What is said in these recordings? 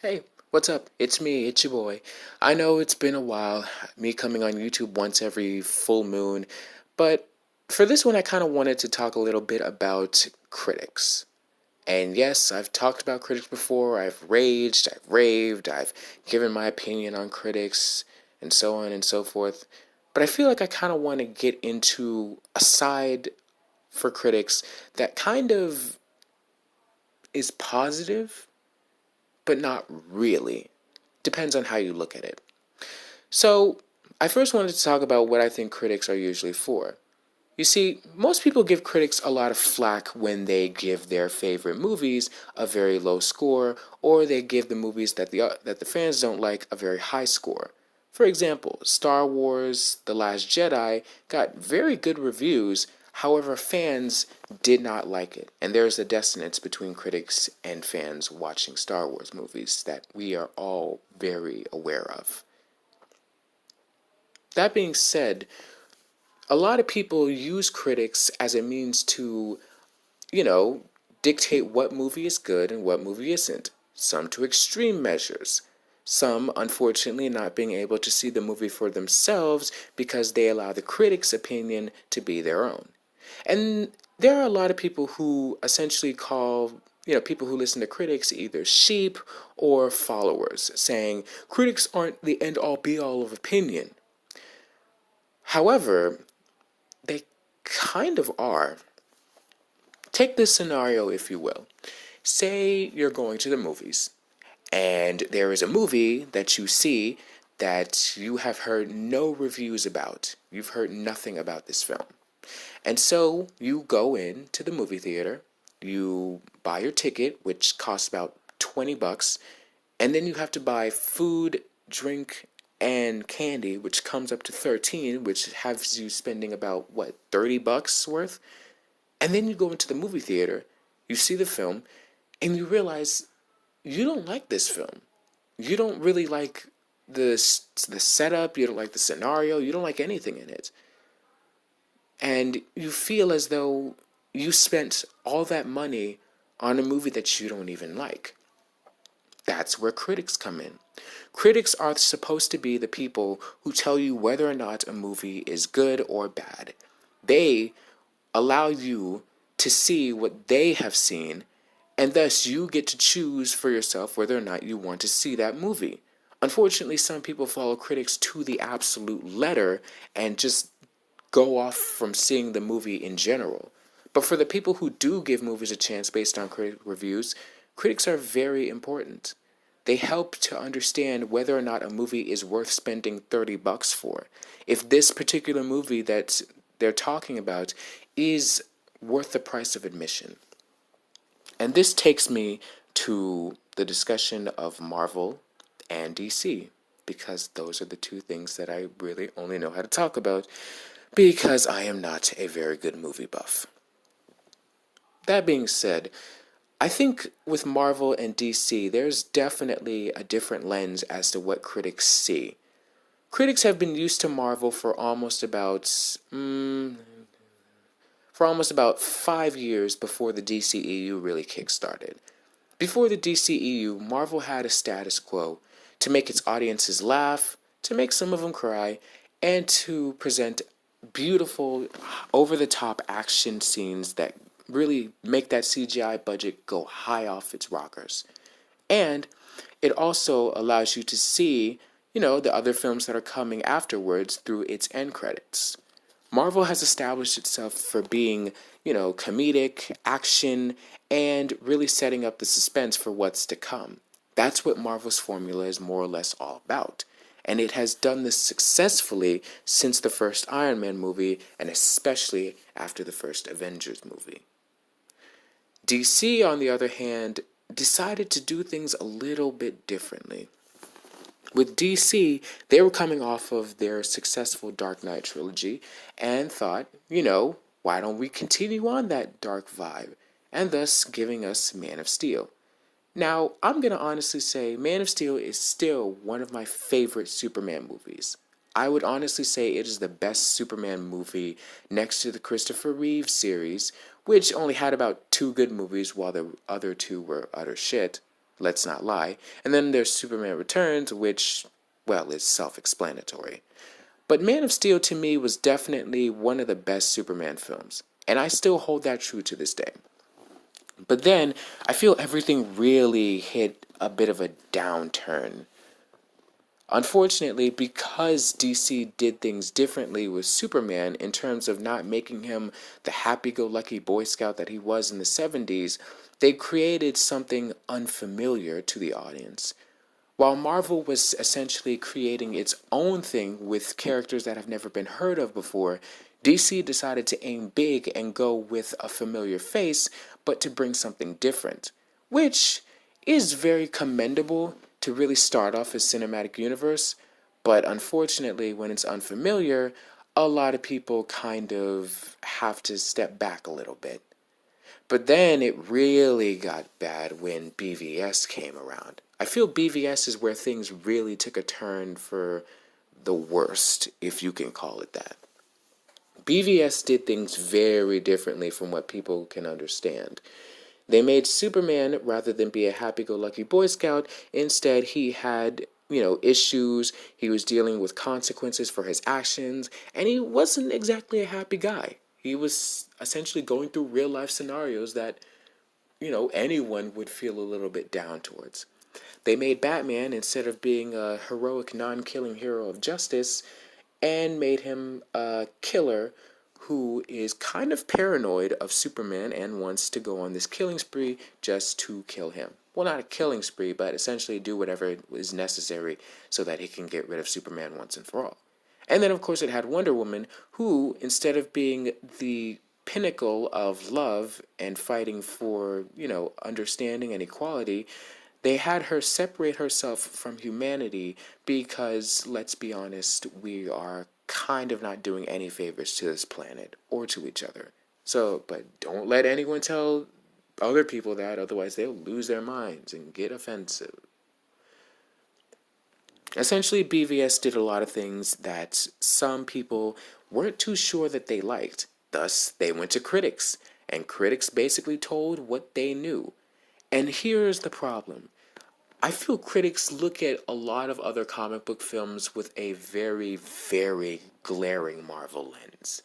Hey, what's up? It's me, it's your boy. I know it's been a while, me coming on YouTube once every full moon, but for this one, I kind of wanted to talk a little bit about critics. And yes, I've talked about critics before. I've raged, I've raved, I've given my opinion on critics, and so on and so forth. But I feel like I kind of want to get into a side for critics that kind of is positive, but not really. Depends on how you look at it. So, I first wanted to talk about what I think critics are usually for. You see, most people give critics a lot of flack when they give their favorite movies a very low score, or they give the movies that the fans don't like a very high score. For example, Star Wars: The Last Jedi got very good reviews, however, fans did not like it. And there's a dissonance between critics and fans watching Star Wars movies that we are all very aware of. That being said, a lot of people use critics as a means to, you know, dictate what movie is good and what movie isn't. Some to extreme measures. Some, unfortunately, not being able to see the movie for themselves because they allow the critic's opinion to be their own. And there are a lot of people who essentially call, people who listen to critics either sheep or followers, saying critics aren't the end all be all of opinion. However, they kind of are. Take this scenario, if you will. Say you're going to the movies, and there is a movie that you see that you have heard no reviews about. You've heard nothing about this film. And so you go into the movie theater, you buy your ticket, which costs about 20 bucks, and then you have to buy food, drink, and candy, which comes up to 13, which has you spending about, what, 30 bucks worth? And then you go into the movie theater, you see the film, and you realize you don't like this film. You don't really like the setup, you don't like the scenario, you don't like anything in it. And you feel as though you spent all that money on a movie that you don't even like. That's where critics come in. Critics are supposed to be the people who tell you whether or not a movie is good or bad. They allow you to see what they have seen, and thus you get to choose for yourself whether or not you want to see that movie. Unfortunately, some people follow critics to the absolute letter and just go off from seeing the movie in general. But for the people who do give movies a chance based on critic reviews, critics are very important. They help to understand whether or not a movie is worth spending 30 bucks for. If this particular movie that they're talking about is worth the price of admission. And this takes me to the discussion of Marvel and DC, because those are the two things that I really only know how to talk about because I am not a very good movie buff. That being said, I think with Marvel and DC, there's definitely a different lens as to what critics see. Critics have been used to Marvel for almost about 5 years before the DCEU really kickstarted. Before the DCEU, Marvel had a status quo to make its audiences laugh, to make some of them cry, and to present beautiful, over the top action scenes that really make that CGI budget go high off its rockers. And it also allows you to see, the other films that are coming afterwards through its end credits. Marvel has established itself for being, comedic, action, and really setting up the suspense for what's to come. That's what Marvel's formula is more or less all about. And it has done this successfully since the first Iron Man movie, and especially after the first Avengers movie. DC, on the other hand, decided to do things a little bit differently. With DC, they were coming off of their successful Dark Knight trilogy and thought, why don't we continue on that dark vibe, and thus giving us Man of Steel. Now, I'm going to honestly say Man of Steel is still one of my favorite Superman movies. I would honestly say it is the best Superman movie next to the Christopher Reeve series, which only had about two good movies while the other two were utter shit. let's not lie. And then there's Superman Returns, which, well, is self-explanatory. But Man of Steel to me was definitely one of the best Superman films, and I still hold that true to this day. But then I feel everything really hit a bit of a downturn. Unfortunately, because DC did things differently with Superman in terms of not making him the happy go lucky Boy Scout that he was in the 70s, they created something unfamiliar to the audience. While Marvel was essentially creating its own thing with characters that have never been heard of before, DC decided to aim big and go with a familiar face, but to bring something different, which is very commendable to really start off a cinematic universe, but unfortunately, when it's unfamiliar, a lot of people kind of have to step back a little bit. But then it really got bad when BVS came around. I feel BVS is where things really took a turn for the worst, if you can call it that. BVS did things very differently from what people can understand. They made Superman, rather than be a happy-go-lucky Boy Scout, instead he had, issues. He was dealing with consequences for his actions, and he wasn't exactly a happy guy. He was essentially going through real-life scenarios that, anyone would feel a little bit down towards. They made Batman, instead of being a heroic, non-killing hero of justice, and made him a killer who is kind of paranoid of Superman and wants to go on this killing spree just to kill him. Well, not a killing spree, but essentially do whatever is necessary so that he can get rid of Superman once and for all. And then, of course, it had Wonder Woman, who, instead of being the pinnacle of love and fighting for, understanding and equality, they had her separate herself from humanity because, let's be honest, we are kind of not doing any favors to this planet or to each other. So, but don't let anyone tell other people that, otherwise they'll lose their minds and get offensive. Essentially, BVS did a lot of things that some people weren't too sure that they liked. Thus, they went to critics, and critics basically told what they knew. And here's the problem. I feel critics look at a lot of other comic book films with a very, very glaring Marvel lens.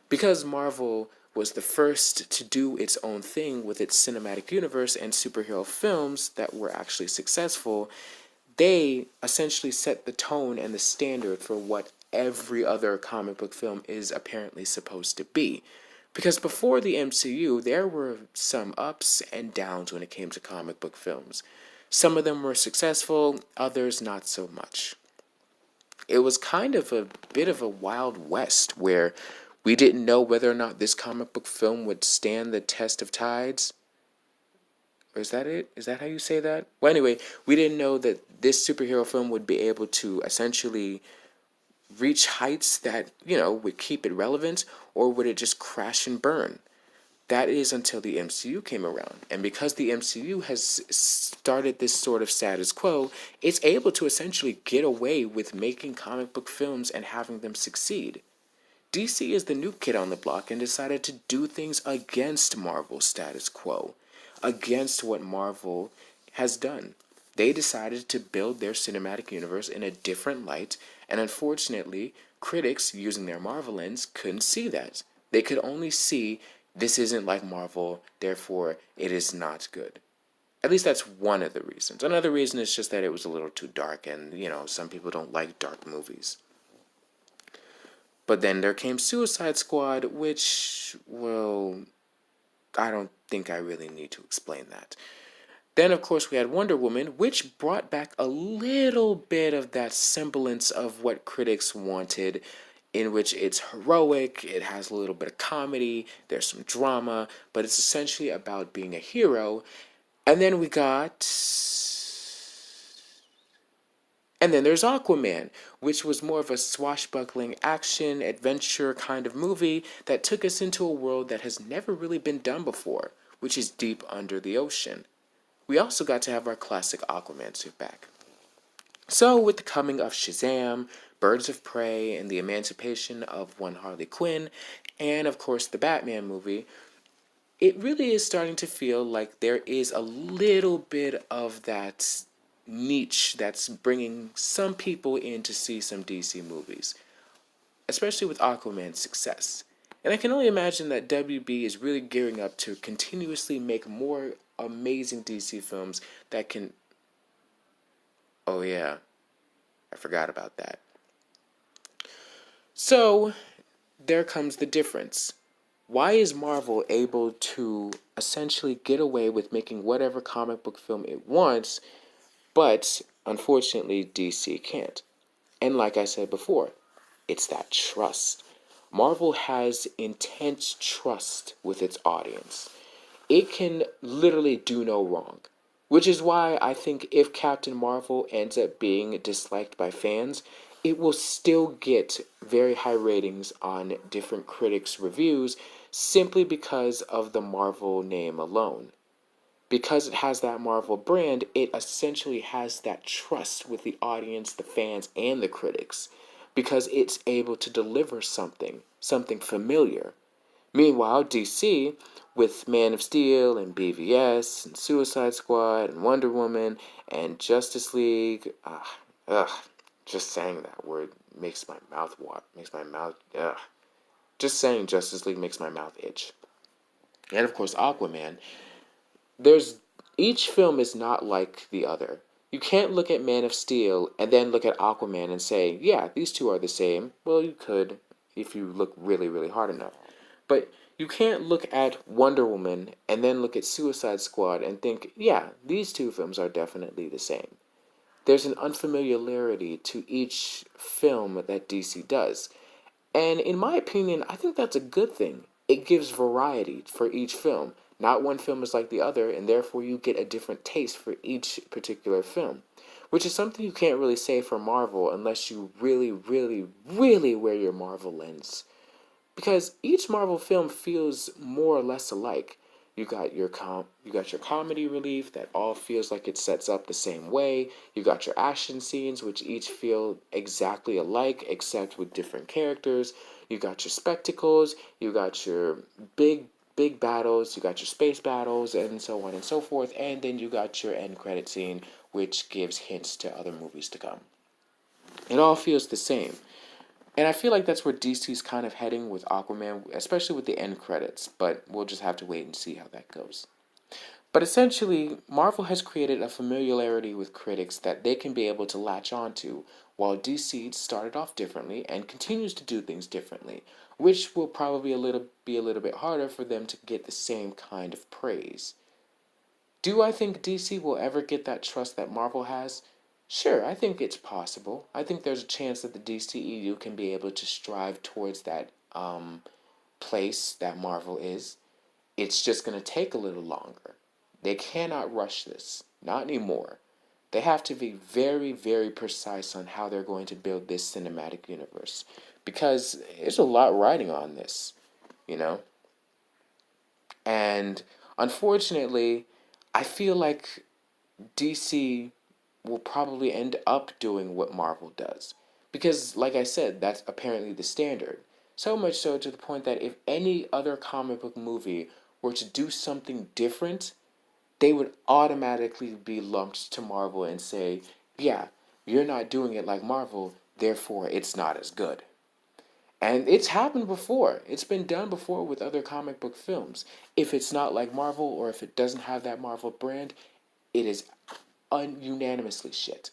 Because Marvel was the first to do its own thing with its cinematic universe and superhero films that were actually successful, they essentially set the tone and the standard for what every other comic book film is apparently supposed to be. Because before the MCU, there were some ups and downs when it came to comic book films. Some of them were successful, others not so much. It was kind of a bit of a wild west where we didn't know whether or not this comic book film would stand the test of tides. Or is that it? Is that how you say that? Well, anyway, we didn't know that this superhero film would be able to essentially reach heights that, would keep it relevant, or would it just crash and burn? That is until the MCU came around. And because the MCU has started this sort of status quo, it's able to essentially get away with making comic book films and having them succeed. DC is the new kid on the block and decided to do things against Marvel's status quo, against what Marvel has done. They decided to build their cinematic universe in a different light, and unfortunately, critics, using their Marvel lens, couldn't see that. They could only see this isn't like Marvel, therefore it is not good. At least that's one of the reasons. Another reason is just that it was a little too dark, and, some people don't like dark movies. But then there came Suicide Squad, which, well, I don't think I really need to explain that. Then, of course, we had Wonder Woman, which brought back a little bit of that semblance of what critics wanted, in which it's heroic, it has a little bit of comedy, there's some drama, but it's essentially about being a hero. And then there's Aquaman, which was more of a swashbuckling action adventure kind of movie that took us into a world that has never really been done before, which is deep under the ocean. We also got to have our classic Aquaman suit back. So, with the coming of Shazam, Birds of Prey, and the emancipation of one Harley Quinn, and of course the Batman movie, it really is starting to feel like there is a little bit of that niche that's bringing some people in to see some DC movies, especially with Aquaman's success. And I can only imagine that WB is really gearing up to continuously make more amazing DC films that can. Oh, yeah, I forgot about that. So, there comes the difference. Why is Marvel able to essentially get away with making whatever comic book film it wants, but unfortunately DC can't? And like I said before, it's that trust. Marvel has intense trust with its audience. It can literally do no wrong. Which is why I think if Captain Marvel ends up being disliked by fans, it will still get very high ratings on different critics' reviews simply because of the Marvel name alone. Because it has that Marvel brand, it essentially has that trust with the audience, the fans, and the critics. Because it's able to deliver something familiar. Meanwhile, DC, with Man of Steel and BVS and Suicide Squad and Wonder Woman and Justice League, just saying that word makes my mouth water, makes my mouth, just saying Justice League makes my mouth itch. And of course, Aquaman. There's each film is not like the other. You can't look at Man of Steel and then look at Aquaman and say, yeah, these two are the same. Well, you could if you look really, really hard enough. But you can't look at Wonder Woman and then look at Suicide Squad and think, yeah, these two films are definitely the same. There's an unfamiliarity to each film that DC does. And in my opinion, I think that's a good thing. It gives variety for each film. Not one film is like the other, and therefore you get a different taste for each particular film. Which is something you can't really say for Marvel unless you really, really, really wear your Marvel lens. Because each Marvel film feels more or less alike. You got your comedy relief that all feels like it sets up the same way. You got your action scenes which each feel exactly alike except with different characters. You got your spectacles, you got your big battles, you got your space battles and so on and so forth, and then you got your end credit scene which gives hints to other movies to come. It all feels the same. And I feel like that's where DC's kind of heading with Aquaman, especially with the end credits, but we'll just have to wait and see how that goes. But essentially, Marvel has created a familiarity with critics that they can be able to latch onto, while DC started off differently and continues to do things differently, which will probably be a little bit harder for them to get the same kind of praise. Do I think DC will ever get that trust that Marvel has? Sure, I think it's possible. I think there's a chance that the DCEU can be able to strive towards that place that Marvel is. It's just going to take a little longer. They cannot rush this. Not anymore. They have to be very, very precise on how they're going to build this cinematic universe. Because there's a lot riding on this, you know? And unfortunately, I feel like DC will probably end up doing what Marvel does. Because, like I said, that's apparently the standard. So much so to the point that if any other comic book movie were to do something different, they would automatically be lumped to Marvel and say, yeah, you're not doing it like Marvel, therefore it's not as good. And it's happened before. It's been done before with other comic book films. If it's not like Marvel or if it doesn't have that Marvel brand, it is ununanimously shit.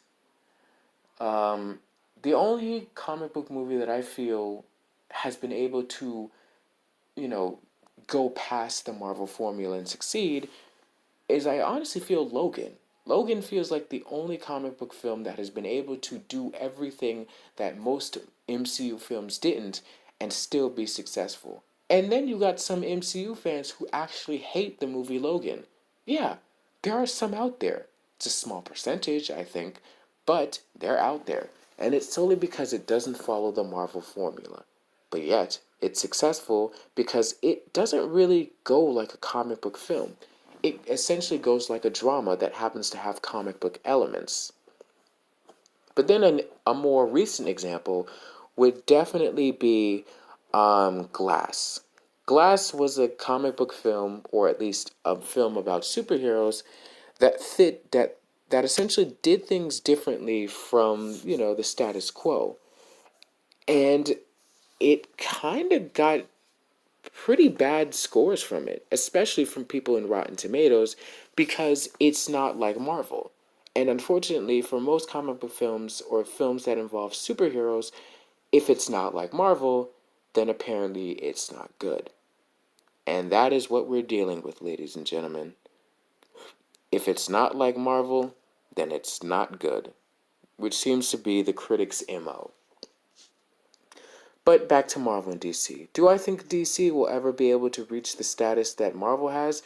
The only comic book movie that I feel has been able to, you know, go past the Marvel formula and succeed is I honestly feel Logan. Logan feels like the only comic book film that has been able to do everything that most MCU films didn't and still be successful. And then you got some MCU fans who actually hate the movie Logan. Yeah, there are some out there. It's a small percentage, I think, but they're out there. And it's solely because it doesn't follow the Marvel formula. But yet, it's successful because it doesn't really go like a comic book film. It essentially goes like a drama that happens to have comic book elements. But then a more recent example would definitely be Glass. Glass was a comic book film, or at least a film about superheroes that fit that essentially did things differently from, the status quo. And it kind of got pretty bad scores from it, especially from people in Rotten Tomatoes, because it's not like Marvel. And unfortunately, for most comic book films or films that involve superheroes, if it's not like Marvel, then apparently it's not good. And that is what we're dealing with, ladies and gentlemen. If it's not like Marvel, then it's not good, which seems to be the critics' MO. But back to Marvel and DC. Do I think DC will ever be able to reach the status that Marvel has?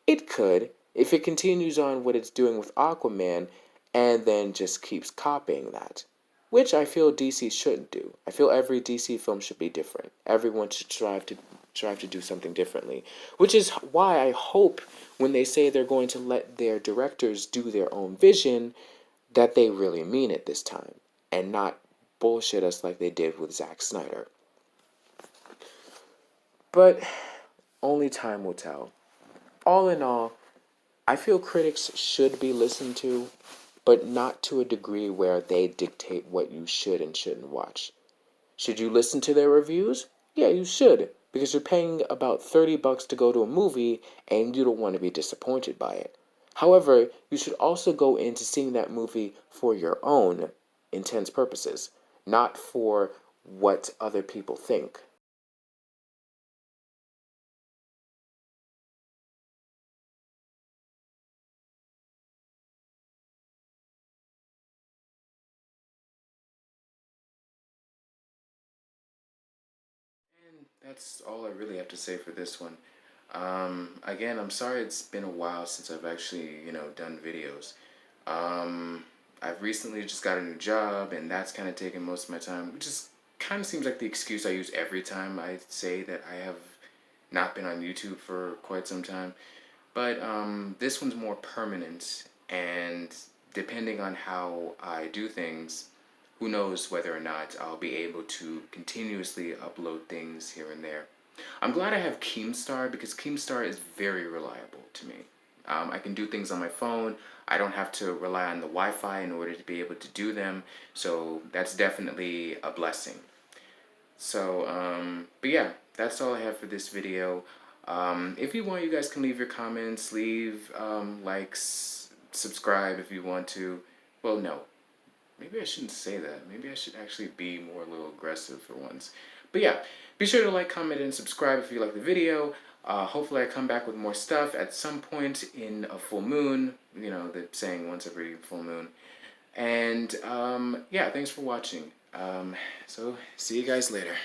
It could, if it continues on what it's doing with Aquaman and then just keeps copying that. Which I feel DC shouldn't do. I feel every DC film should be different. Everyone should strive to do something differently. Which is why I hope when they say they're going to let their directors do their own vision, that they really mean it this time and not bullshit us like they did with Zack Snyder. But only time will tell. All in all, I feel critics should be listened to, but not to a degree where they dictate what you should and shouldn't watch. Should you listen to their reviews? Yeah, you should, because you're paying about $30 to go to a movie and you don't want to be disappointed by it. However, you should also go into seeing that movie for your own intense purposes, not for what other people think. And that's all I really have to say for this one. Again, I'm sorry it's been a while since I've actually, done videos. Um, I've recently just got a new job, and that's kind of taken most of my time, which is kind of seems like the excuse I use every time I say that I have not been on YouTube for quite some time. But this one's more permanent, and depending on how I do things, who knows whether or not I'll be able to continuously upload things here and there. I'm glad I have Keemstar because Keemstar is very reliable to me. I can do things on my phone. I don't have to rely on the Wi-Fi in order to be able to do them. So that's definitely a blessing. So, but yeah, that's all I have for this video. If you want, you guys can leave your comments, leave likes, subscribe if you want to. Well, no, maybe I shouldn't say that. Maybe I should actually be more a little aggressive for once. But yeah, be sure to like, comment, and subscribe if you like the video. Hopefully I come back with more stuff at some point in a full moon. The saying once every full moon. And yeah, thanks for watching. So see you guys later.